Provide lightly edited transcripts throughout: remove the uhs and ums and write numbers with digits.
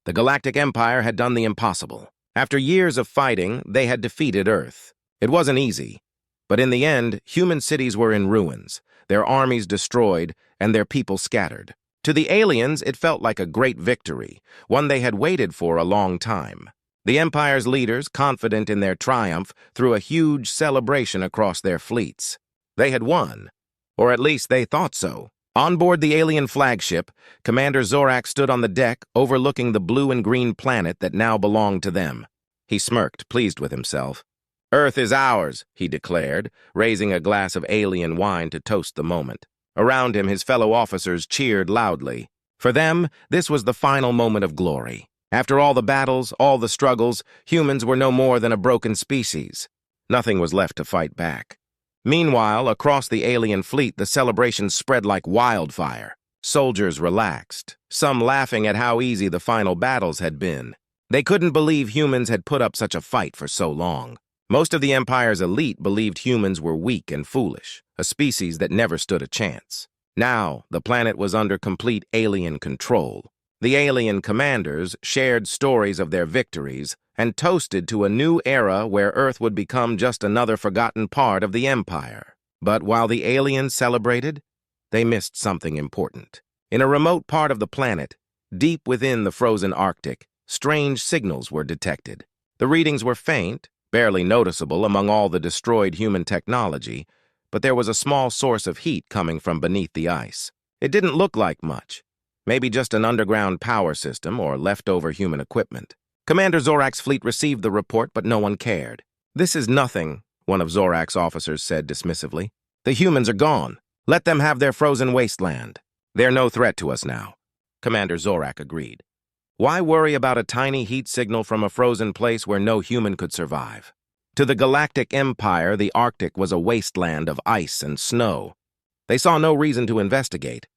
The Galactic Empire had done the impossible. After years of fighting, they had defeated Earth. It wasn't easy, but in the end, human cities were in ruins, their armies destroyed, and their people scattered. To the aliens, it felt like a great victory, one they had waited for a long time. The Empire's leaders, confident in their triumph, threw a huge celebration across their fleets. They had won, or at least they thought so. On board the alien flagship, Commander Zorak stood on the deck, overlooking the blue and green planet that now belonged to them. He smirked, pleased with himself. "Earth is ours," he declared, raising a glass of alien wine to toast the moment. Around him, his fellow officers cheered loudly. For them, this was the final moment of glory. After all the battles, all the struggles, humans were no more than a broken species. Nothing was left to fight back. Meanwhile, across the alien fleet, the celebration spread like wildfire. Soldiers relaxed, some laughing at how easy the final battles had been. They couldn't believe humans had put up such a fight for so long. Most of the Empire's elite believed humans were weak and foolish, a species that never stood a chance. Now, the planet was under complete alien control. The alien commanders shared stories of their victories and toasted to a new era where Earth would become just another forgotten part of the Empire. But while the aliens celebrated, they missed something important. In a remote part of the planet, deep within the frozen Arctic, strange signals were detected. The readings were faint, barely noticeable among all the destroyed human technology, but there was a small source of heat coming from beneath the ice. It didn't look like much. Maybe just an underground power system or leftover human equipment. Commander Zorak's fleet received the report, but no one cared. "This is nothing," one of Zorak's officers said dismissively. "The humans are gone. Let them have their frozen wasteland. They're no threat to us now." Commander Zorak agreed. Why worry about a tiny heat signal from a frozen place where no human could survive? To the Galactic Empire, the Arctic was a wasteland of ice and snow. They saw no reason to investigate.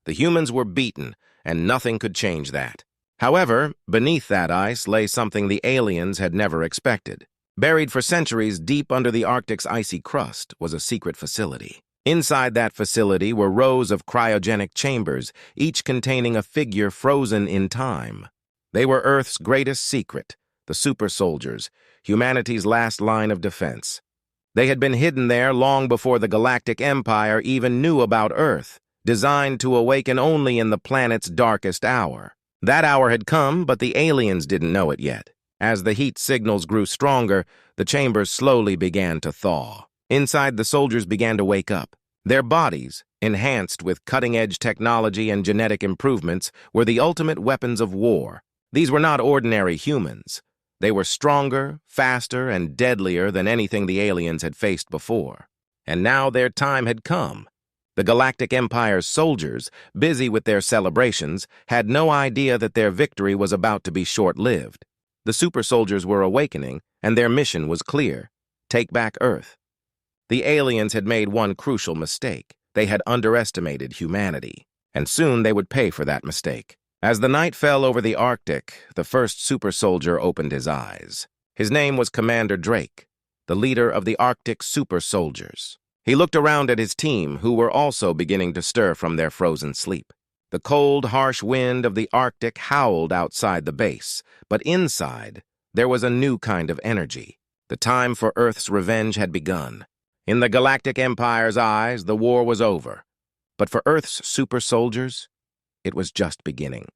The humans were beaten, and nothing could change that. However, beneath that ice lay something the aliens had never expected. Buried for centuries deep under the Arctic's icy crust was a secret facility. Inside that facility were rows of cryogenic chambers, each containing a figure frozen in time. They were Earth's greatest secret, the super soldiers, humanity's last line of defense. They had been hidden there long before the Galactic Empire even knew about Earth, designed to awaken only in the planet's darkest hour. That hour had come, but the aliens didn't know it yet. As the heat signals grew stronger, the chambers slowly began to thaw. Inside, the soldiers began to wake up. Their bodies, enhanced with cutting-edge technology and genetic improvements, were the ultimate weapons of war. These were not ordinary humans. They were stronger, faster, and deadlier than anything the aliens had faced before. And now their time had come. The Galactic Empire's soldiers, busy with their celebrations, had no idea that their victory was about to be short-lived. The super soldiers were awakening, and their mission was clear: take back Earth. The aliens had made one crucial mistake. They had underestimated humanity, and soon they would pay for that mistake. As the night fell over the Arctic, the first super soldier opened his eyes. His name was Commander Drake, the leader of the Arctic super soldiers. He looked around at his team, who were also beginning to stir from their frozen sleep. The cold, harsh wind of the Arctic howled outside the base, but inside, there was a new kind of energy. The time for Earth's revenge had begun. In the Galactic Empire's eyes, the war was over. But for Earth's super soldiers, it was just beginning.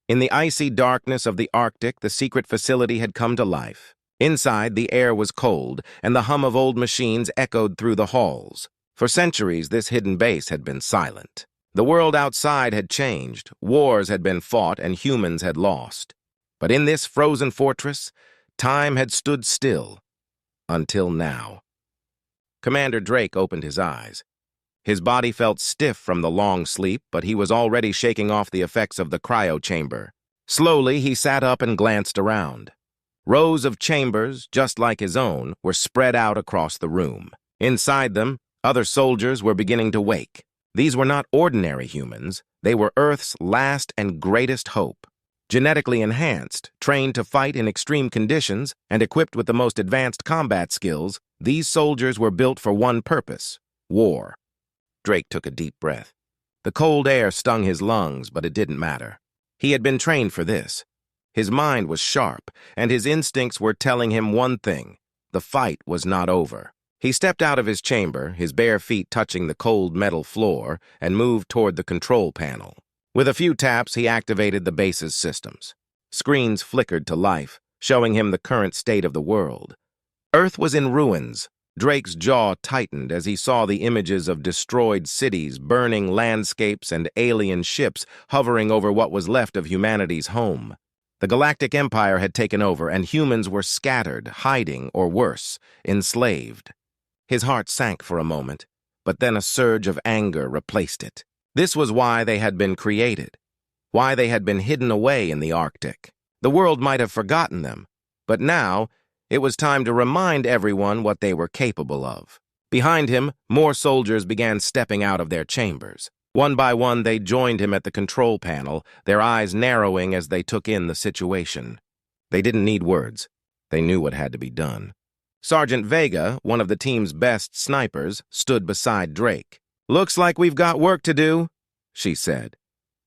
In the icy darkness of the Arctic, the secret facility had come to life. Inside, the air was cold, and the hum of old machines echoed through the halls. For centuries, this hidden base had been silent. The world outside had changed, wars had been fought, and humans had lost. But in this frozen fortress, time had stood still. Until now. Commander Drake opened his eyes. His body felt stiff from the long sleep, but he was already shaking off the effects of the cryo chamber. Slowly, he sat up and glanced around. Rows of chambers, just like his own, were spread out across the room. Inside them, other soldiers were beginning to wake. These were not ordinary humans. They were Earth's last and greatest hope. Genetically enhanced, trained to fight in extreme conditions, and equipped with the most advanced combat skills, these soldiers were built for one purpose: war. Drake took a deep breath. The cold air stung his lungs, but it didn't matter. He had been trained for this. His mind was sharp, and his instincts were telling him one thing: the fight was not over. He stepped out of his chamber, his bare feet touching the cold metal floor, and moved toward the control panel. With a few taps, he activated the base's systems. Screens flickered to life, showing him the current state of the world. Earth was in ruins. Drake's jaw tightened as he saw the images of destroyed cities, burning landscapes, and alien ships hovering over what was left of humanity's home. The Galactic Empire had taken over, and humans were scattered, hiding, or worse, enslaved. His heart sank for a moment, but then a surge of anger replaced it. This was why they had been created, why they had been hidden away in the Arctic. The world might have forgotten them, but now it was time to remind everyone what they were capable of. Behind him, more soldiers began stepping out of their chambers. One by one, they joined him at the control panel, their eyes narrowing as they took in the situation. They didn't need words. They knew what had to be done. Sergeant Vega, one of the team's best snipers, stood beside Drake. "Looks like we've got work to do," she said,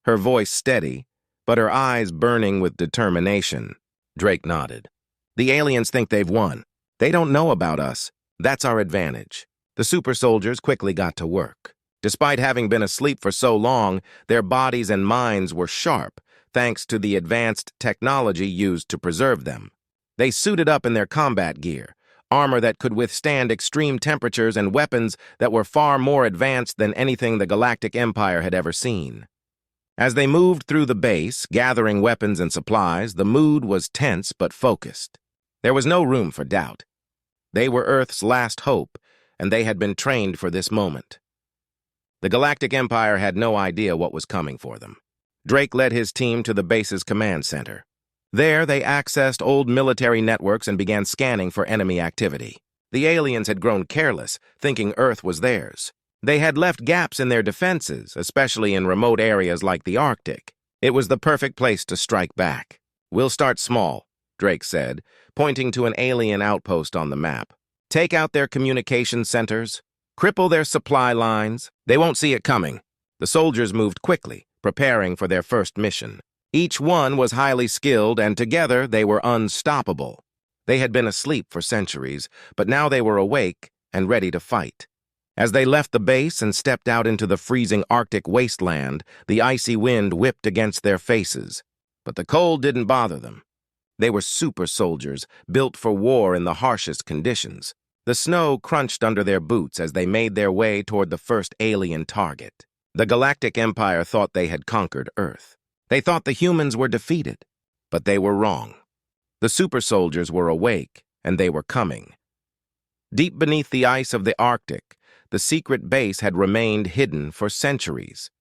her voice steady, but her eyes burning with determination. Drake nodded. "The aliens think they've won. They don't know about us. That's our advantage." The super soldiers quickly got to work. Despite having been asleep for so long, their bodies and minds were sharp, thanks to the advanced technology used to preserve them. They suited up in their combat gear, armor that could withstand extreme temperatures and weapons that were far more advanced than anything the Galactic Empire had ever seen. As they moved through the base, gathering weapons and supplies, the mood was tense but focused. There was no room for doubt. They were Earth's last hope, and they had been trained for this moment. The Galactic Empire had no idea what was coming for them. Drake led his team to the base's command center. There, they accessed old military networks and began scanning for enemy activity. The aliens had grown careless, thinking Earth was theirs. They had left gaps in their defenses, especially in remote areas like the Arctic. It was the perfect place to strike back. "We'll start small," Drake said, pointing to an alien outpost on the map. "Take out their communication centers, cripple their supply lines. They won't see it coming." The soldiers moved quickly, preparing for their first mission. Each one was highly skilled, and together they were unstoppable. They had been asleep for centuries, but now they were awake and ready to fight. As they left the base and stepped out into the freezing Arctic wasteland, the icy wind whipped against their faces. But the cold didn't bother them. They were super soldiers, built for war in the harshest conditions. The snow crunched under their boots as they made their way toward the first alien target. The Galactic Empire thought they had conquered Earth. They thought the humans were defeated, but they were wrong. The super soldiers were awake, and they were coming. Deep beneath the ice of the Arctic, the secret base had remained hidden for centuries.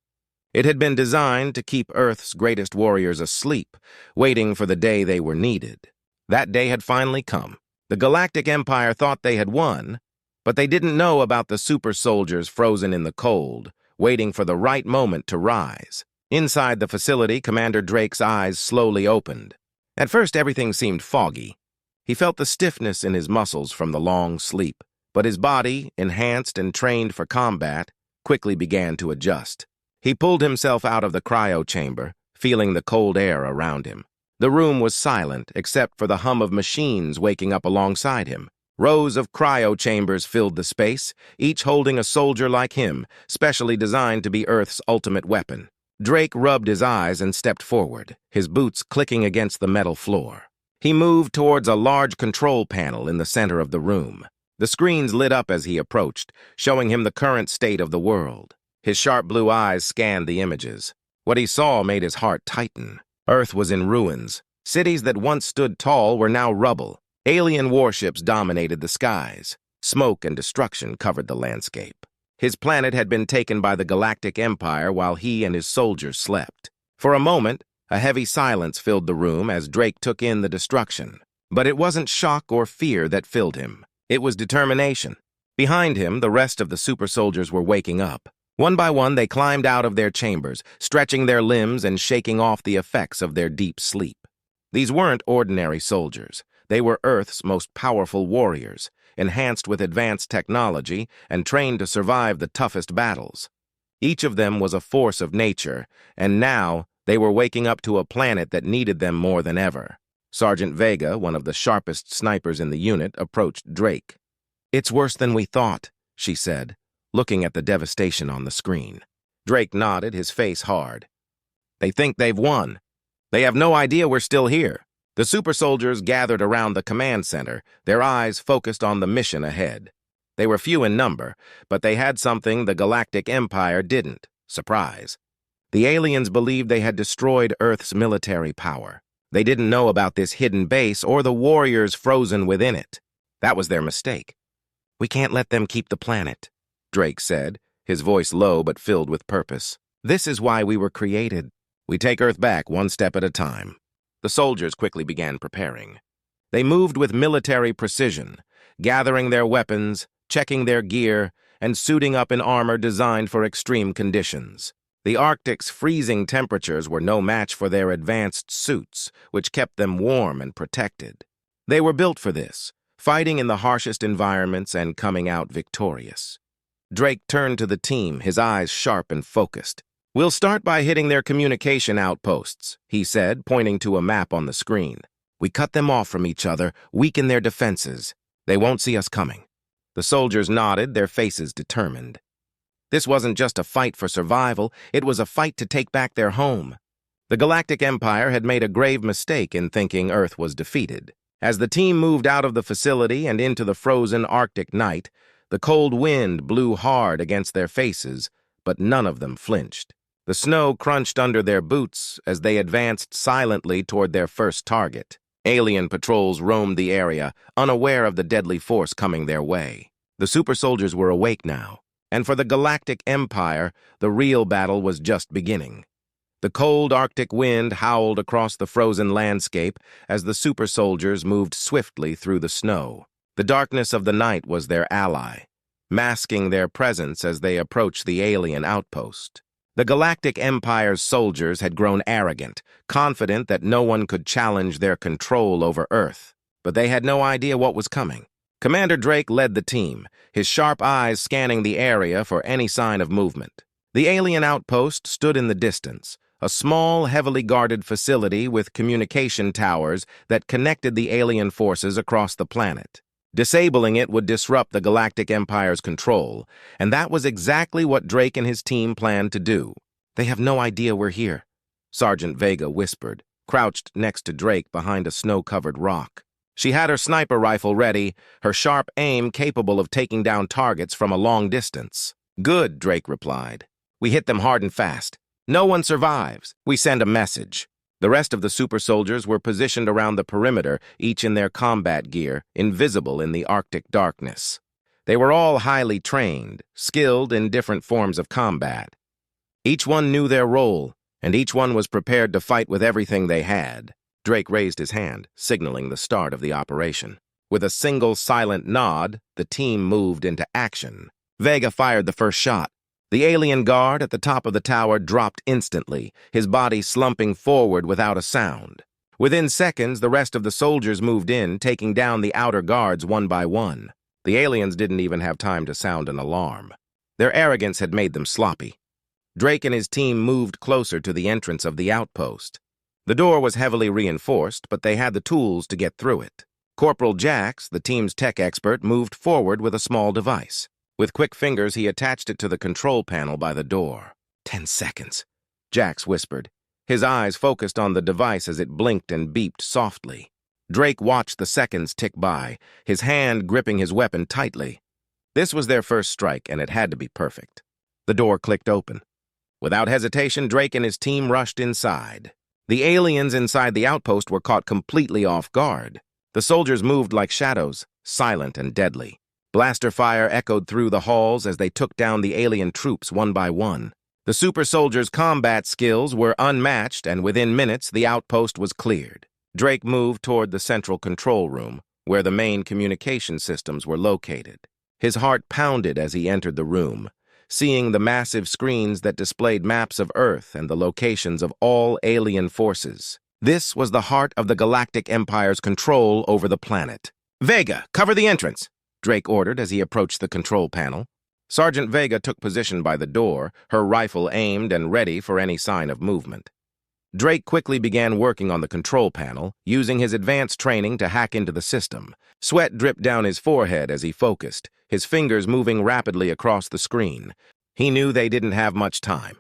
It had been designed to keep Earth's greatest warriors asleep, waiting for the day they were needed. That day had finally come. The Galactic Empire thought they had won, but they didn't know about the super soldiers frozen in the cold, waiting for the right moment to rise. Inside the facility, Commander Drake's eyes slowly opened. At first, everything seemed foggy. He felt the stiffness in his muscles from the long sleep, but his body, enhanced and trained for combat, quickly began to adjust. He pulled himself out of the cryo chamber, feeling the cold air around him. The room was silent, except for the hum of machines waking up alongside him. Rows of cryo chambers filled the space, each holding a soldier like him, specially designed to be Earth's ultimate weapon. Drake rubbed his eyes and stepped forward, his boots clicking against the metal floor. He moved towards a large control panel in the center of the room. The screens lit up as he approached, showing him the current state of the world. His sharp blue eyes scanned the images. What he saw made his heart tighten. Earth was in ruins. Cities that once stood tall were now rubble. Alien warships dominated the skies. Smoke and destruction covered the landscape. His planet had been taken by the Galactic Empire while he and his soldiers slept. For a moment, a heavy silence filled the room as Drake took in the destruction. But it wasn't shock or fear that filled him. It was determination. Behind him, the rest of the super soldiers were waking up. One by one, they climbed out of their chambers, stretching their limbs and shaking off the effects of their deep sleep. These weren't ordinary soldiers. They were Earth's most powerful warriors, enhanced with advanced technology and trained to survive the toughest battles. Each of them was a force of nature, and now They were waking up to a planet that needed them more than ever. Sergeant Vega, one of the sharpest snipers in the unit, approached Drake. "It's worse than we thought," she said, looking at the devastation on the screen. Drake nodded, his face hard. "They think they've won. They have no idea we're still here." The super soldiers gathered around the command center, their eyes focused on the mission ahead. They were few in number, but they had something the Galactic Empire didn't: surprise. The aliens believed they had destroyed Earth's military power. They didn't know about this hidden base or the warriors frozen within it. That was their mistake. "We can't let them keep the planet," Drake said, his voice low but filled with purpose. "This is why we were created. We take Earth back one step at a time." The soldiers quickly began preparing. They moved with military precision, gathering their weapons, checking their gear, and suiting up in armor designed for extreme conditions. The Arctic's freezing temperatures were no match for their advanced suits, which kept them warm and protected. They were built for this, fighting in the harshest environments and coming out victorious. Drake turned to the team, his eyes sharp and focused. "We'll start by hitting their communication outposts," he said, pointing to a map on the screen. "We cut them off from each other, weaken their defenses. They won't see us coming." The soldiers nodded, their faces determined. This wasn't just a fight for survival, it was a fight to take back their home. The Galactic Empire had made a grave mistake in thinking Earth was defeated. As the team moved out of the facility and into the frozen Arctic night, the cold wind blew hard against their faces, but none of them flinched. The snow crunched under their boots as they advanced silently toward their first target. Alien patrols roamed the area, unaware of the deadly force coming their way. The super soldiers were awake now, and for the Galactic Empire, the real battle was just beginning. The cold Arctic wind howled across the frozen landscape as the super soldiers moved swiftly through the snow. The darkness of the night was their ally, masking their presence as they approached the alien outpost. The Galactic Empire's soldiers had grown arrogant, confident that no one could challenge their control over Earth. But they had no idea what was coming. Commander Drake led the team, his sharp eyes scanning the area for any sign of movement. The alien outpost stood in the distance, a small, heavily guarded facility with communication towers that connected the alien forces across the planet. Disabling it would disrupt the Galactic Empire's control, and that was exactly what Drake and his team planned to do. "They have no idea we're here," Sergeant Vega whispered, crouched next to Drake behind a snow-covered rock. She had her sniper rifle ready, her sharp aim capable of taking down targets from a long distance. "Good," Drake replied. "We hit them hard and fast. No one survives. We send a message." The rest of the super soldiers were positioned around the perimeter, each in their combat gear, invisible in the Arctic darkness. They were all highly trained, skilled in different forms of combat. Each one knew their role, and each one was prepared to fight with everything they had. Drake raised his hand, signaling the start of the operation. With a single silent nod, the team moved into action. Vega fired the first shot. The alien guard at the top of the tower dropped instantly, his body slumping forward without a sound. Within seconds, the rest of the soldiers moved in, taking down the outer guards one by one. The aliens didn't even have time to sound an alarm. Their arrogance had made them sloppy. Drake and his team moved closer to the entrance of the outpost. The door was heavily reinforced, but they had the tools to get through it. Corporal Jax, the team's tech expert, moved forward with a small device. With quick fingers, he attached it to the control panel by the door. 10 seconds, Jax whispered, his eyes focused on the device as it blinked and beeped softly. Drake watched the seconds tick by, his hand gripping his weapon tightly. This was their first strike, and it had to be perfect. The door clicked open. Without hesitation, Drake and his team rushed inside. The aliens inside the outpost were caught completely off guard. The soldiers moved like shadows, silent and deadly. Blaster fire echoed through the halls as they took down the alien troops one by one. The super soldiers' combat skills were unmatched, and within minutes, the outpost was cleared. Drake moved toward the central control room, where the main communication systems were located. His heart pounded as he entered the room, seeing the massive screens that displayed maps of Earth and the locations of all alien forces. This was the heart of the Galactic Empire's control over the planet. "Vega, cover the entrance," Drake ordered as he approached the control panel. Sergeant Vega took position by the door, her rifle aimed and ready for any sign of movement. Drake quickly began working on the control panel, using his advanced training to hack into the system. Sweat dripped down his forehead as he focused, his fingers moving rapidly across the screen. He knew they didn't have much time.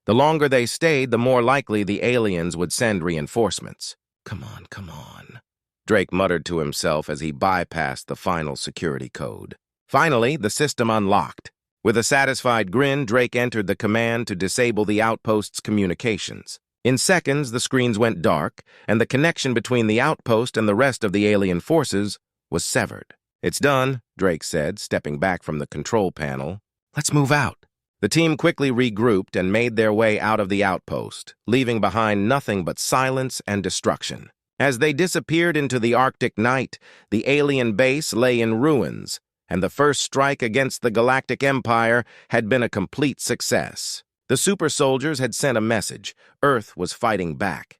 The longer they stayed, the more likely the aliens would send reinforcements. Come on, come on, Drake muttered to himself as he bypassed the final security code. Finally, the system unlocked. With a satisfied grin, Drake entered the command to disable the outpost's communications. In seconds, the screens went dark, and the connection between the outpost and the rest of the alien forces was severed. "It's done," Drake said, stepping back from the control panel. "Let's move out." The team quickly regrouped and made their way out of the outpost, leaving behind nothing but silence and destruction. As they disappeared into the Arctic night, the alien base lay in ruins, and the first strike against the Galactic Empire had been a complete success. The super soldiers had sent a message. Earth was fighting back.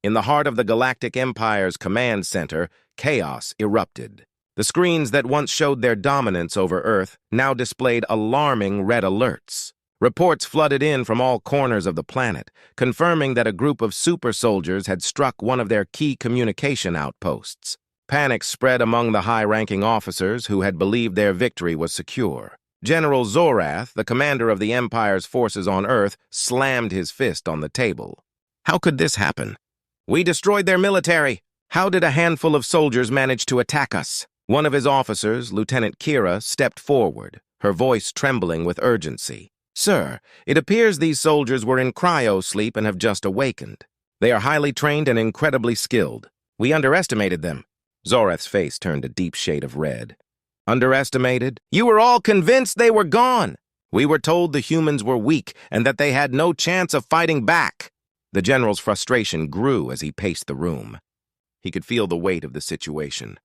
In the heart of the Galactic Empire's command center, chaos erupted. The screens that once showed their dominance over Earth now displayed alarming red alerts. Reports flooded in from all corners of the planet, confirming that a group of super soldiers had struck one of their key communication outposts. Panic spread among the high-ranking officers who had believed their victory was secure. General Zorath, the commander of the Empire's forces on Earth, slammed his fist on the table. "How could this happen? We destroyed their military. How did a handful of soldiers manage to attack us?" One of his officers, Lieutenant Kira, stepped forward, her voice trembling with urgency. "Sir, it appears these soldiers were in cryo-sleep and have just awakened. They are highly trained and incredibly skilled. We underestimated them." Zorath's face turned a deep shade of red. "Underestimated? You were all convinced they were gone. We were told the humans were weak and that they had no chance of fighting back." The general's frustration grew as he paced the room. He could feel the weight of the situation.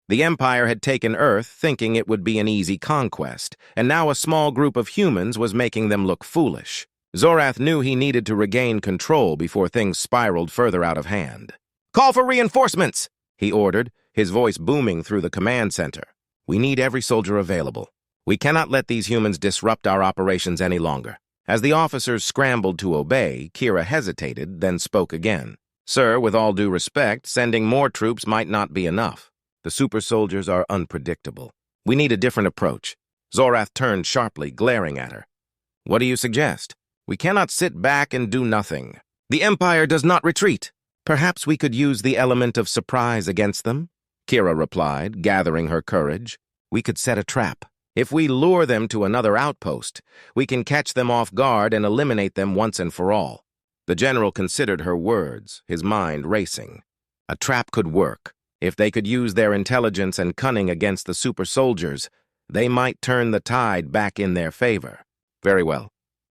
The Empire had taken Earth thinking it would be an easy conquest, and now a small group of humans was making them look foolish. Zorath knew he needed to regain control before things spiraled further out of hand. "Call for reinforcements," he ordered, his voice booming through the command center. "We need every soldier available. We cannot let these humans disrupt our operations any longer." As the officers scrambled to obey, Kira hesitated, then spoke again. "Sir, with all due respect, sending more troops might not be enough. The super soldiers are unpredictable. We need a different approach." Zorath turned sharply, glaring at her. "What do you suggest?" "We cannot sit back and do nothing. The Empire does not retreat. Perhaps we could use the element of surprise against them?" Kira replied, gathering her courage. "We could set a trap. If we lure them to another outpost, we can catch them off guard and eliminate them once and for all." The general considered her words, his mind racing. A trap could work. If they could use their intelligence and cunning against the super soldiers, they might turn the tide back in their favor. "Very well.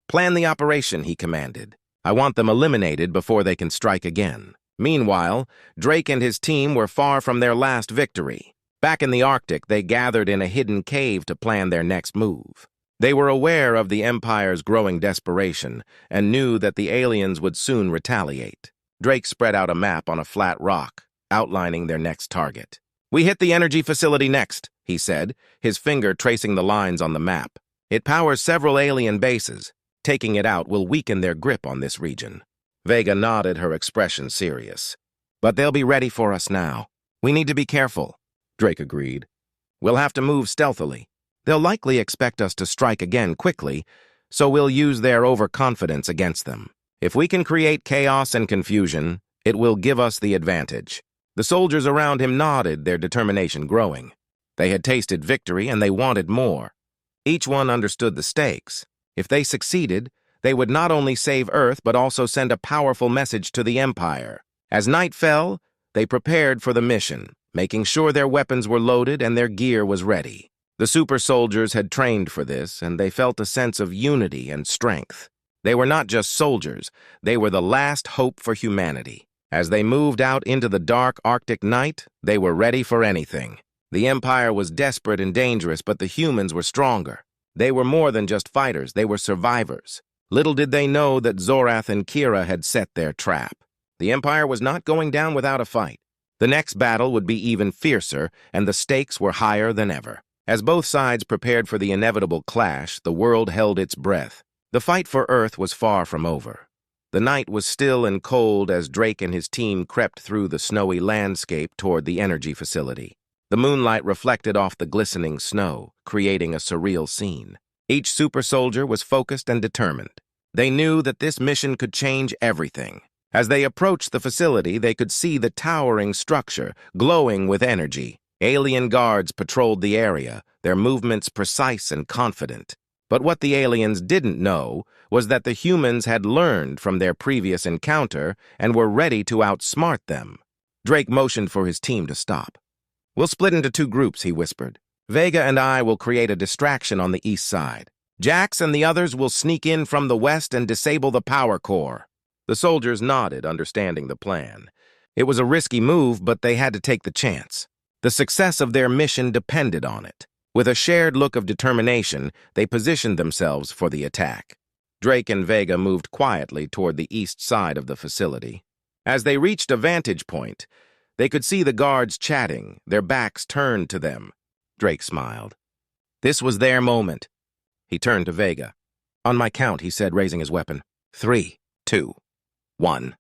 Plan the operation," he commanded. "I want them eliminated before they can strike again." Meanwhile, Drake and his team were far from their last victory. Back in the Arctic, they gathered in a hidden cave to plan their next move. They were aware of the Empire's growing desperation and knew that the aliens would soon retaliate. Drake spread out a map on a flat rock, outlining their next target. "We hit the energy facility next," he said, his finger tracing the lines on the map. "It powers several alien bases. Taking it out will weaken their grip on this region." Vega nodded, her expression serious. "But they'll be ready for us now. We need to be careful," Drake agreed. "We'll have to move stealthily. They'll likely expect us to strike again quickly, so we'll use their overconfidence against them. If we can create chaos and confusion, it will give us the advantage." The soldiers around him nodded, their determination growing. They had tasted victory and they wanted more. Each one understood the stakes. If they succeeded, they would not only save Earth but also send a powerful message to the Empire. As night fell, they prepared for the mission, making sure their weapons were loaded and their gear was ready. The super soldiers had trained for this, and they felt a sense of unity and strength. They were not just soldiers, they were the last hope for humanity. As they moved out into the dark Arctic night, they were ready for anything. The Empire was desperate and dangerous, but the humans were stronger. They were more than just fighters, they were survivors. Little did they know that Zorath and Kira had set their trap. The Empire was not going down without a fight. The next battle would be even fiercer, and the stakes were higher than ever. As both sides prepared for the inevitable clash, the world held its breath. The fight for Earth was far from over. The night was still and cold as Drake and his team crept through the snowy landscape toward the energy facility. The moonlight reflected off the glistening snow, creating a surreal scene. Each super soldier was focused and determined. They knew that this mission could change everything. As they approached the facility, they could see the towering structure, glowing with energy. Alien guards patrolled the area, their movements precise and confident. But what the aliens didn't know was that the humans had learned from their previous encounter and were ready to outsmart them. Drake motioned for his team to stop. "We'll split into 2 groups," he whispered. "Vega and I will create a distraction on the east side. Jax and the others will sneak in from the west and disable the power core." The soldiers nodded, understanding the plan. It was a risky move, but they had to take the chance. The success of their mission depended on it. With a shared look of determination, they positioned themselves for the attack. Drake and Vega moved quietly toward the east side of the facility. As they reached a vantage point, they could see the guards chatting, their backs turned to them. Drake smiled. This was their moment. He turned to Vega. "On my count," he said, raising his weapon. 3, 2, 1.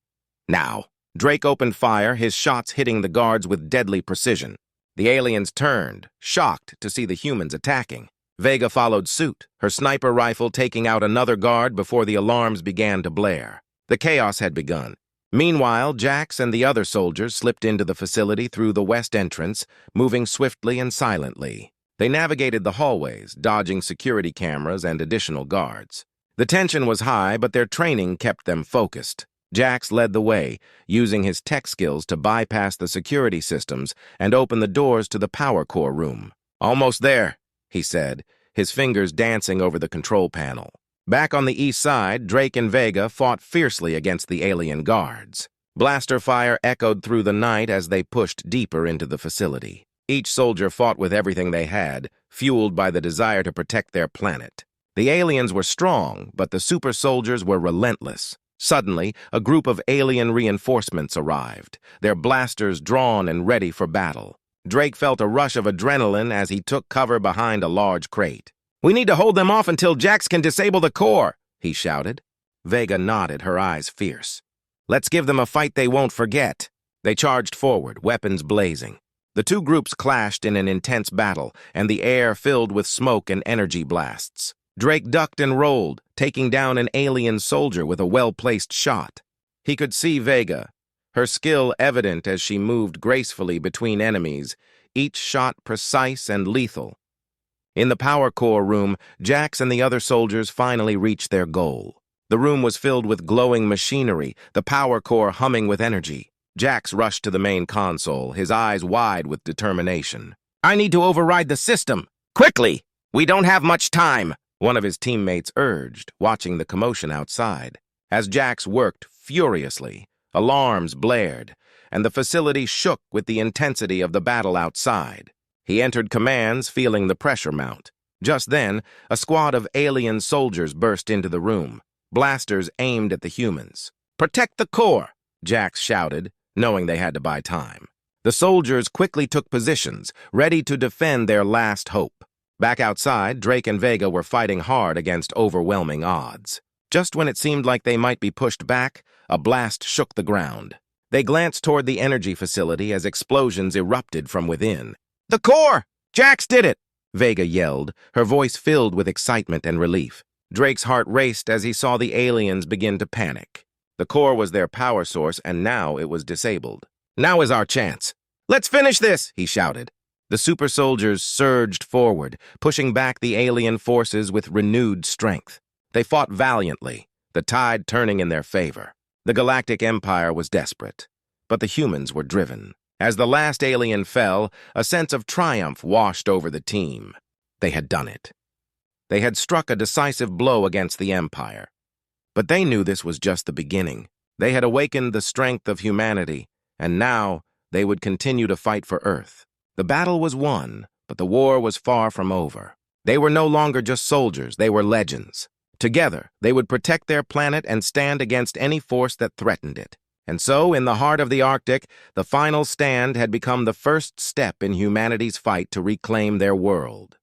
Now. Drake opened fire, his shots hitting the guards with deadly precision. The aliens turned, shocked to see the humans attacking. Vega followed suit, her sniper rifle taking out another guard before the alarms began to blare. The chaos had begun. Meanwhile, Jax and the other soldiers slipped into the facility through the west entrance, moving swiftly and silently. They navigated the hallways, dodging security cameras and additional guards. The tension was high, but their training kept them focused. Jax led the way, using his tech skills to bypass the security systems and open the doors to the power core room. "Almost there," he said, his fingers dancing over the control panel. Back on the east side, Drake and Vega fought fiercely against the alien guards. Blaster fire echoed through the night as they pushed deeper into the facility. Each soldier fought with everything they had, fueled by the desire to protect their planet. The aliens were strong, but the super soldiers were relentless. Suddenly, a group of alien reinforcements arrived, their blasters drawn and ready for battle. Drake felt a rush of adrenaline as he took cover behind a large crate. "We need to hold them off until Jax can disable the core," he shouted. Vega nodded, her eyes fierce. "Let's give them a fight they won't forget." They charged forward, weapons blazing. The 2 groups clashed in an intense battle, and the air filled with smoke and energy blasts. Drake ducked and rolled, taking down an alien soldier with a well-placed shot. He could see Vega, her skill evident as she moved gracefully between enemies, each shot precise and lethal. In the power core room, Jax and the other soldiers finally reached their goal. The room was filled with glowing machinery, the power core humming with energy. Jax rushed to the main console, his eyes wide with determination. "I need to override the system! Quickly! We don't have much time!" one of his teammates urged, watching the commotion outside. As Jax worked furiously, alarms blared, and the facility shook with the intensity of the battle outside. He entered commands, feeling the pressure mount. Just then, a squad of alien soldiers burst into the room, blasters aimed at the humans. "Protect the core!" Jax shouted, knowing they had to buy time. The soldiers quickly took positions, ready to defend their last hope. Back outside, Drake and Vega were fighting hard against overwhelming odds. Just when it seemed like they might be pushed back, a blast shook the ground. They glanced toward the energy facility as explosions erupted from within. "The core! Jax did it!" Vega yelled, her voice filled with excitement and relief. Drake's heart raced as he saw the aliens begin to panic. The core was their power source, and now it was disabled. "Now is our chance. Let's finish this!" he shouted. The super soldiers surged forward, pushing back the alien forces with renewed strength. They fought valiantly, the tide turning in their favor. The Galactic Empire was desperate, but the humans were driven. As the last alien fell, a sense of triumph washed over the team. They had done it. They had struck a decisive blow against the Empire. But they knew this was just the beginning. They had awakened the strength of humanity, and now they would continue to fight for Earth. The battle was won, but the war was far from over. They were no longer just soldiers, they were legends. Together, they would protect their planet and stand against any force that threatened it. And so, in the heart of the Arctic, the final stand had become the first step in humanity's fight to reclaim their world.